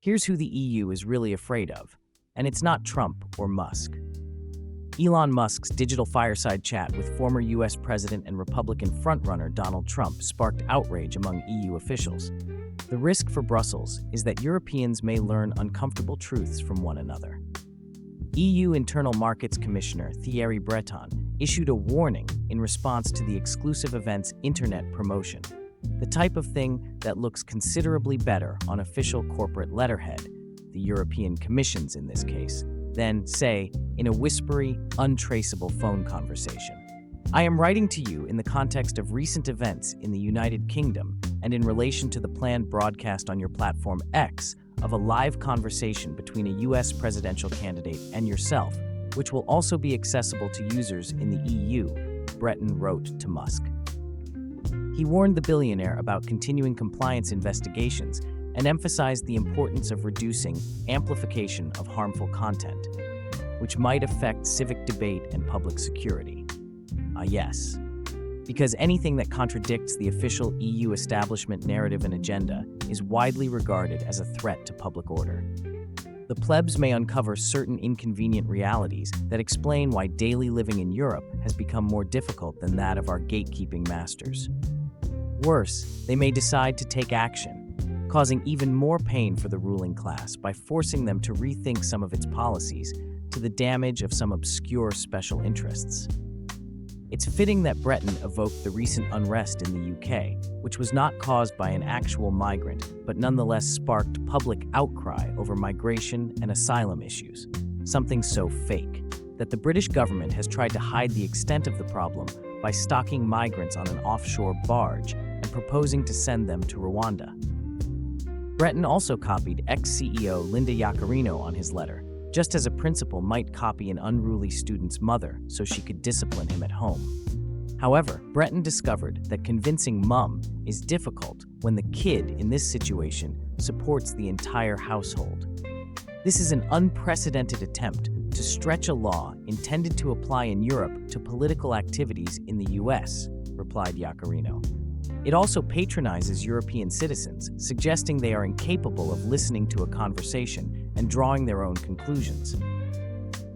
Here's who the EU is really afraid of, and it's not Trump or Musk. Elon Musk's digital fireside chat with former US President and Republican frontrunner Donald Trump sparked outrage among EU officials. The risk for Brussels is that Europeans may learn uncomfortable truths from one another. EU Internal Markets Commissioner Thierry Breton issued a warning in response to the exclusive event's internet promotion, the type of thing that looks considerably better on official corporate letterhead, the European Commission's in this case, than, say, in a whispery, untraceable phone conversation. I am writing to you in the context of recent events in the United Kingdom and in relation to the planned broadcast on your platform X of a live conversation between a US presidential candidate and yourself, which will also be accessible to users in the EU, Breton wrote to Musk. He warned the billionaire about continuing compliance investigations and emphasized the importance of reducing amplification of harmful content, which might affect civic debate and public security. Yes, because anything that contradicts the official EU establishment narrative and agenda is widely regarded as a threat to public order. The plebs may uncover certain inconvenient realities that explain why daily living in Europe has become more difficult than that of our gatekeeping masters. Worse, they may decide to take action, causing even more pain for the ruling class by forcing them to rethink some of its policies to the damage of some obscure special interests. It's fitting that Breton evoked the recent unrest in the UK, which was not caused by an actual migrant, but nonetheless sparked public outcry over migration and asylum issues, something so fake that the British government has tried to hide the extent of the problem by stocking migrants on an offshore barge and proposing to send them to Rwanda. Breton also copied ex-CEO Linda Yaccarino on his letter, just as a principal might copy an unruly student's mother so she could discipline him at home. However, Breton discovered that convincing mom is difficult when the kid in this situation supports the entire household. This is an unprecedented attempt to stretch a law intended to apply in Europe to political activities in the US, replied Yaccarino. It also patronizes European citizens, suggesting they are incapable of listening to a conversation and drawing their own conclusions.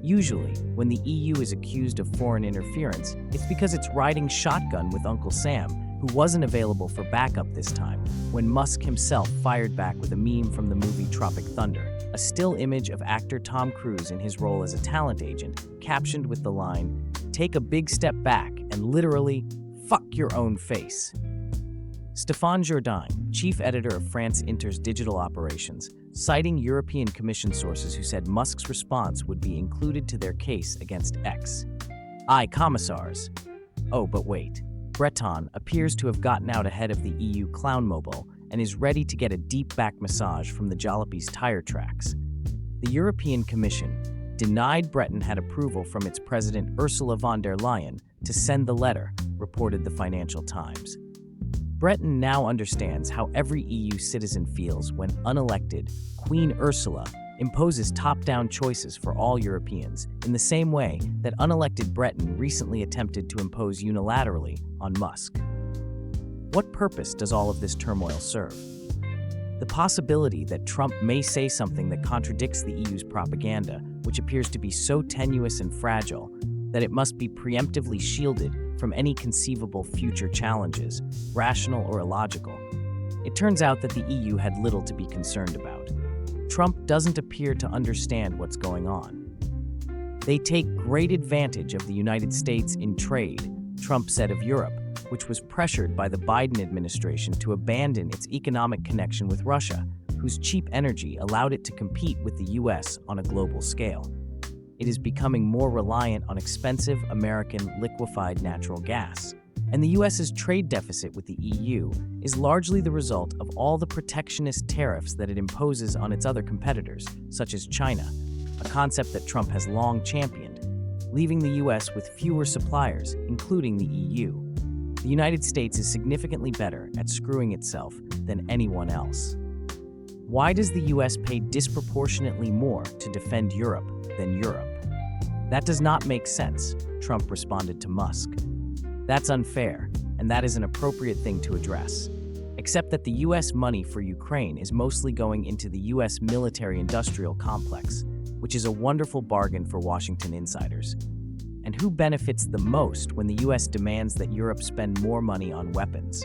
Usually, when the EU is accused of foreign interference, it's because it's riding shotgun with Uncle Sam, who wasn't available for backup this time, when Musk himself fired back with a meme from the movie Tropic Thunder, a still image of actor Tom Cruise in his role as a talent agent, captioned with the line, "Take a big step back and literally, fuck your own face." Stéphane Jourdain, chief editor of France Inter's digital operations, citing European Commission sources who said Musk's response would be included to their case against X. Commissars. Oh, but wait. Breton appears to have gotten out ahead of the EU clown mobile and is ready to get a deep back massage from the Jalopy's tire tracks. The European Commission denied Breton had approval from its president Ursula von der Leyen to send the letter, reported the Financial Times. Breton now understands how every EU citizen feels when unelected Queen Ursula imposes top-down choices for all Europeans in the same way that unelected Breton recently attempted to impose unilaterally on Musk. What purpose does all of this turmoil serve? The possibility that Trump may say something that contradicts the EU's propaganda, which appears to be so tenuous and fragile that it must be preemptively shielded from any conceivable future challenges, rational or illogical. It turns out that the EU had little to be concerned about. Trump doesn't appear to understand what's going on. They take great advantage of the United States in trade, Trump said of Europe, which was pressured by the Biden administration to abandon its economic connection with Russia, whose cheap energy allowed it to compete with the US on a global scale. It is becoming more reliant on expensive American liquefied natural gas. And the US's trade deficit with the EU is largely the result of all the protectionist tariffs that it imposes on its other competitors, such as China, a concept that Trump has long championed, leaving the US with fewer suppliers, including the EU. The United States is significantly better at screwing itself than anyone else. Why does the US pay disproportionately more to defend Europe than Europe? That does not make sense, Trump responded to Musk. That's unfair, and that is an appropriate thing to address. except that the US money for Ukraine is mostly going into the US military-industrial complex, which is a wonderful bargain for Washington insiders. And who benefits the most when the US demands that Europe spend more money on weapons?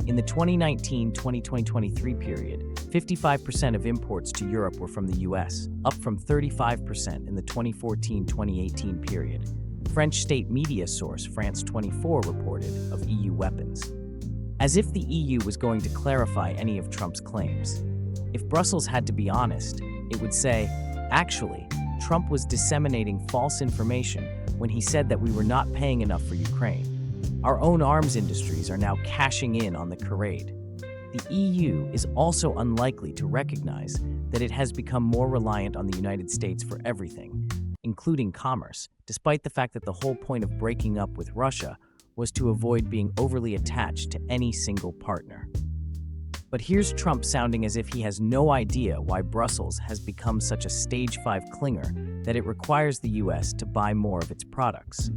In the 2019-2023 period, 55% of imports to Europe were from the US, up from 35% in the 2014-2018 period. French state media source France 24 reported of EU weapons. As if the EU was going to clarify any of Trump's claims. If Brussels had to be honest, it would say, actually, Trump was disseminating false information when he said that we were not paying enough for Ukraine. Our own arms industries are now cashing in on the charade. The EU is also unlikely to recognize that it has become more reliant on the United States for everything, including commerce, despite the fact that the whole point of breaking up with Russia was to avoid being overly attached to any single partner. But here's Trump sounding as if he has no idea why Brussels has become such a stage 5 clinger that it requires the US to buy more of its products.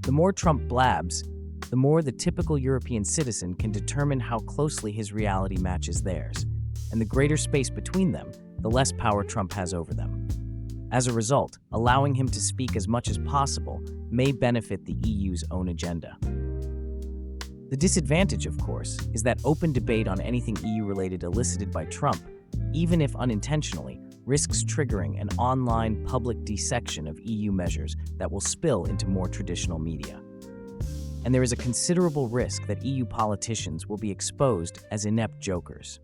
The more Trump blabs, the more the typical European citizen can determine how closely his reality matches theirs, and the greater space between them, the less power Trump has over them. As a result, allowing him to speak as much as possible may benefit the EU's own agenda. The disadvantage, of course, is that open debate on anything EU-related elicited by Trump, even if unintentionally, risks triggering an online public dissection of EU measures that will spill into more traditional media. And there is a considerable risk that EU politicians will be exposed as inept jokers.